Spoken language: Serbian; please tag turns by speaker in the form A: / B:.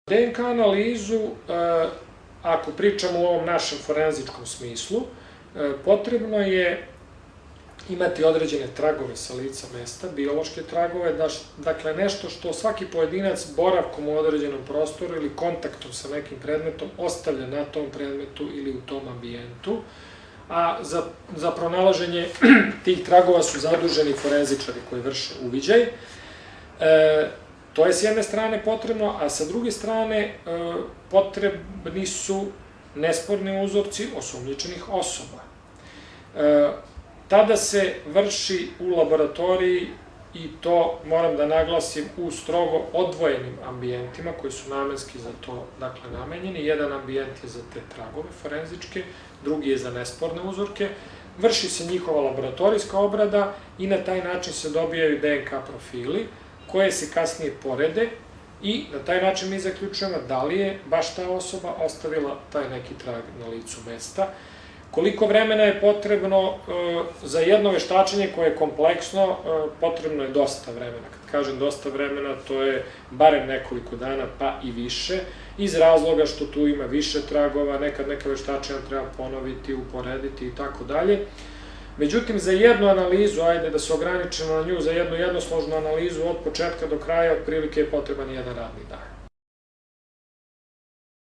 A: DNK analizu, ako pričamo u ovom našem forenzičkom smislu, potrebno je imati određene tragove sa lica mesta, biološke tragove, dakle nešto što svaki pojedinac boravkom u određenom prostoru ili kontaktom sa nekim predmetom ostavlja na tom predmetu ili u tom ambijentu, a za pronalaženje tih tragova su zaduženi forenzičari koji vrše uviđaj. To je s jedne strane potrebno, a sa druge strane potrebni su nesporni uzorci osumnjičenih osoba. Tada se vrši u laboratoriji, i to moram da naglasim, u strogo odvojenim ambijentima koji su namenski za to namenjeni. Jedan ambijent je za te tragove forenzičke, drugi je za nesporne uzorke. Vrši se njihova laboratorijska obrada i na taj način se dobijaju DNK profili koje se kasnije porede i na taj način mi zaključujemo da li je baš ta osoba ostavila taj neki trag na licu mesta. Koliko vremena je potrebno za jedno veštačenje koje je kompleksno, potrebno je dosta vremena. Kad kažem dosta vremena, to je barem nekoliko dana, pa i više, iz razloga što tu ima više tragova, nekad neka veštačenja treba ponoviti, uporediti i tako dalje. Međutim, za jednu analizu, ajde da se ograničimo na nju, za jednu jednosložnu analizu od početka do kraja, otprilike je potreban jedan radni dan.